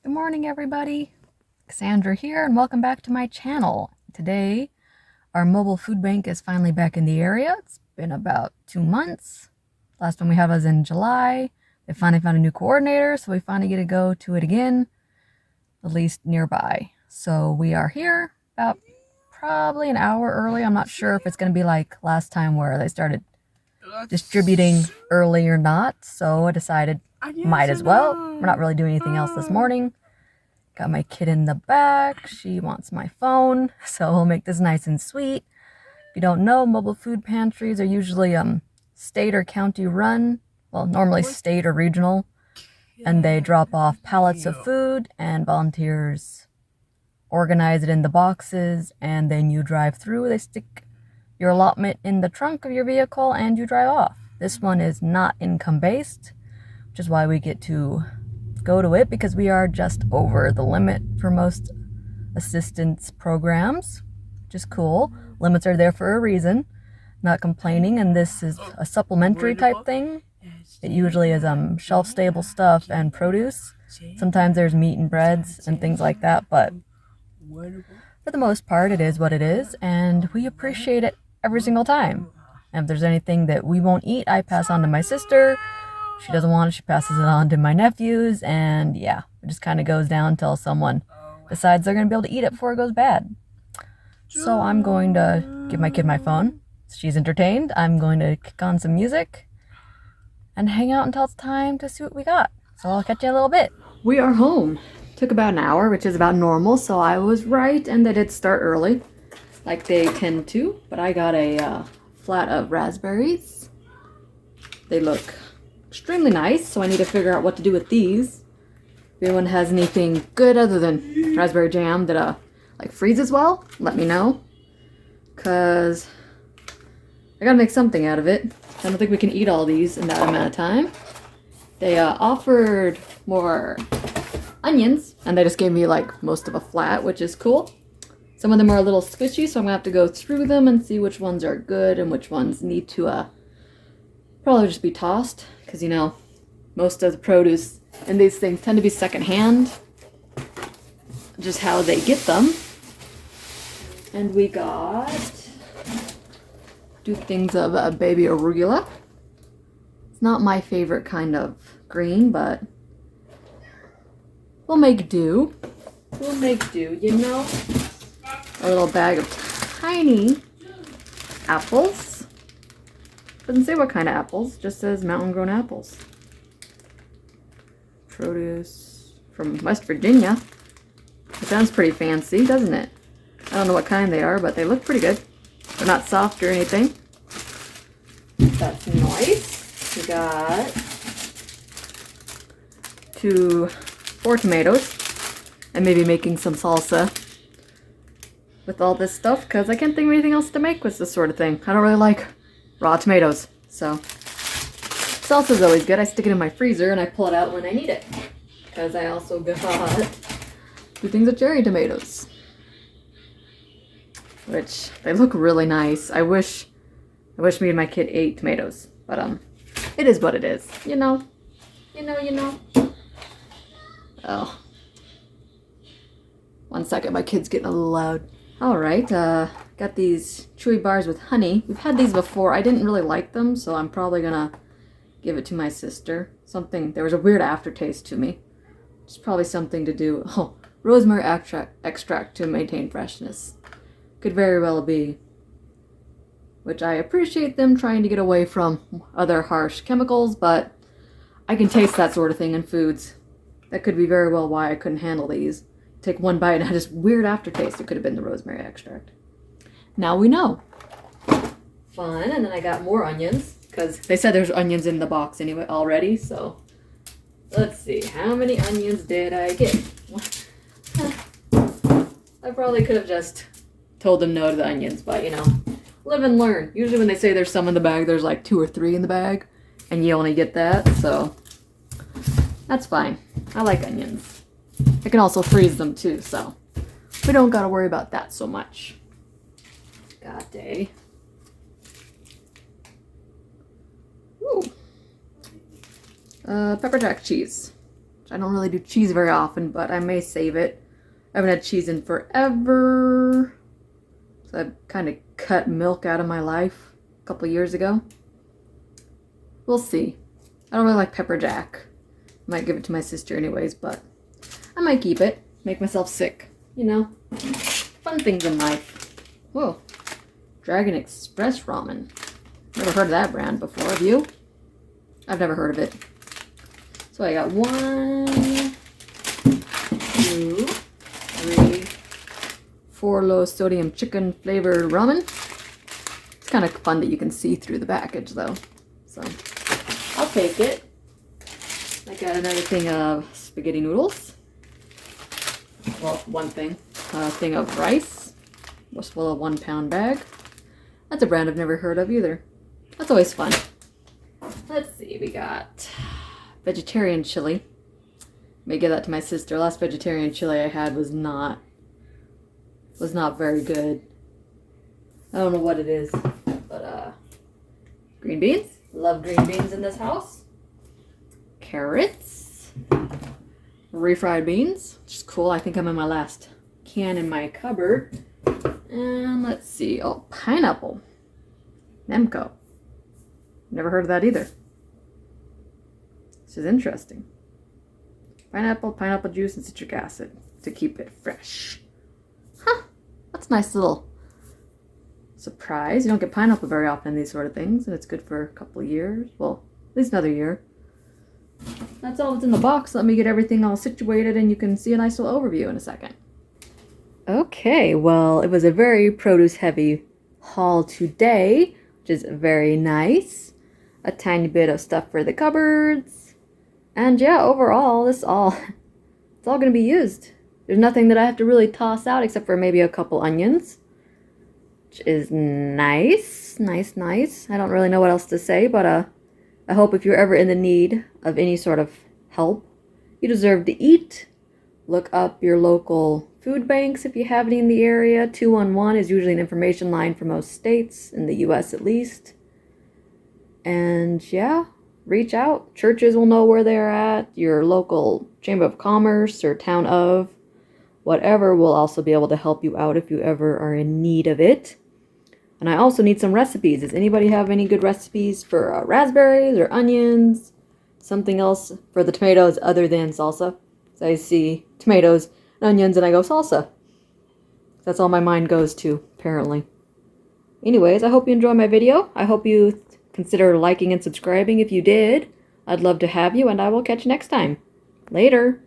Good morning, everybody. Cassandra here, and welcome back to my channel. Today, our mobile food bank is finally back in the area. It's been about 2 months. Last one we had was in July. They finally found a new coordinator, so we finally get to go to it again, at least nearby. So we are here about probably an hour early. I'm not sure if it's going to be like last time where they started distributing early or not, so I decided might as well. We're not really doing anything else this morning. Got my kid in the back. She wants my phone, so we'll make this nice and sweet. If you don't know, mobile food pantries are usually state or county run. Well, normally state or regional. And they drop off pallets of food, and volunteers organize it in the boxes, and then you drive through. They stick your allotment in the trunk of your vehicle, and you drive off. This one is not income-based, which is why we get to go to it, because we are just over the limit for most assistance programs, which is cool. Limits are there for a reason. Not complaining, and this is a supplementary type thing. It usually is shelf-stable stuff and produce. Sometimes there's meat and breads and things like that, but for the most part, it is what it is, and we appreciate it every single time. And if there's anything that we won't eat, I pass on to my sister. She doesn't want it, she passes it on to my nephews, and yeah, it just kind of goes down until someone decides they're going to be able to eat it before it goes bad. So I'm going to give my kid my phone. She's entertained. I'm going to kick on some music and hang out until it's time to see what we got. So I'll catch you in a little bit. We are home. Took about an hour, which is about normal, so I was right, and they did start early, like they tend to, but I got a flat of raspberries. They look extremely nice, so I need to figure out what to do with these. If anyone has anything good other than raspberry jam that like freezes well, let me know, because I gotta make something out of it. I don't think we can eat all these in that amount of time. They offered more onions, and they just gave me like most of a flat, which is cool. Some of them are a little squishy, so I'm gonna have to go through them and see which ones are good and which ones need to probably just be tossed, because you know, most of the produce in these things tend to be secondhand, just how they get them. And we got two things of baby arugula. It's not my favorite kind of green, but we'll make do. We'll make do, you know? A little bag of tiny apples. Doesn't say what kind of apples, just says mountain grown apples. Produce from West Virginia. It sounds pretty fancy, doesn't it? I don't know what kind they are, but they look pretty good. They're not soft or anything. That's nice. We got 4 tomatoes. And maybe making some salsa with all this stuff, because I can't think of anything else to make with this sort of thing. I don't really like raw tomatoes, so salsa's always good. I stick it in my freezer and I pull it out when I need it, because I also got 2 things of cherry tomatoes, which they look really nice. I wish me and my kid ate tomatoes, but it is what it is, you know. Oh, 1 second, my kid's getting a little loud. All right, got these chewy bars with honey. We've had these before. I didn't really like them, so I'm probably gonna give it to my sister. There was a weird aftertaste to me. It's probably something to do, rosemary extract to maintain freshness. Could very well be. Which I appreciate them trying to get away from other harsh chemicals, but I can taste that sort of thing in foods. That could be very well why I couldn't handle these. Take one bite and had this weird aftertaste. It could have been the rosemary extract. Now we know. Fun. And then I got more onions, because they said there's onions in the box anyway already, so let's see. How many onions did I get? I probably could have just told them no to the onions, but you know, live and learn. Usually when they say there's some in the bag, there's like 2 or 3 in the bag, and you only get that, so that's fine. I like onions. I can also freeze them too, so we don't gotta worry about that so much. Got a pepper jack cheese, which I don't really do cheese very often, but I may save it. I haven't had cheese in forever. So I kind of cut milk out of my life a couple years ago. We'll see. I don't really like pepper jack. Might give it to my sister anyways, but I might keep it. Make myself sick. You know, fun things in life. Whoa. Dragon Express ramen. Never heard of that brand before, have you? I've never heard of it. So I got 1, 2, 3, 4 low sodium chicken flavored ramen. It's kind of fun that you can see through the package though. So I'll take it. I got another thing of spaghetti noodles. Well, one thing. A thing of rice. Just a 1 pound bag. That's a brand I've never heard of either. That's always fun. Let's see, we got vegetarian chili. May give that to my sister. Last vegetarian chili I had was not very good. I don't know what it is, but green beans. Love green beans in this house. Carrots. Refried beans, which is cool. I think I'm in my last can in my cupboard. And let's see. Oh, pineapple. Nemco. Never heard of that either. This is interesting. Pineapple juice, and citric acid to keep it fresh. Huh. That's a nice little surprise. You don't get pineapple very often in these sort of things, and it's good for a couple of years. Well, at least another year. That's all that's in the box. Let me get everything all situated, and you can see a nice little overview in a second. Okay, well, it was a very produce-heavy haul today, which is very nice. A tiny bit of stuff for the cupboards. And yeah, overall, it's all going to be used. There's nothing that I have to really toss out except for maybe a couple onions, which is nice. Nice. I don't really know what else to say, but I hope if you're ever in the need of any sort of help, you deserve to eat. Look up your local food banks if you have any in the area. 211 is usually an information line for most states, in the US at least. And yeah, reach out. Churches will know where they're at. Your local Chamber of Commerce or Town of, whatever, will also be able to help you out if you ever are in need of it. And I also need some recipes. Does anybody have any good recipes for raspberries or onions? Something else for the tomatoes other than salsa? So I see tomatoes and onions and I go salsa. That's all my mind goes to, apparently. Anyways, I hope you enjoyed my video. I hope you consider liking and subscribing if you did. I'd love to have you, and I will catch you next time. Later.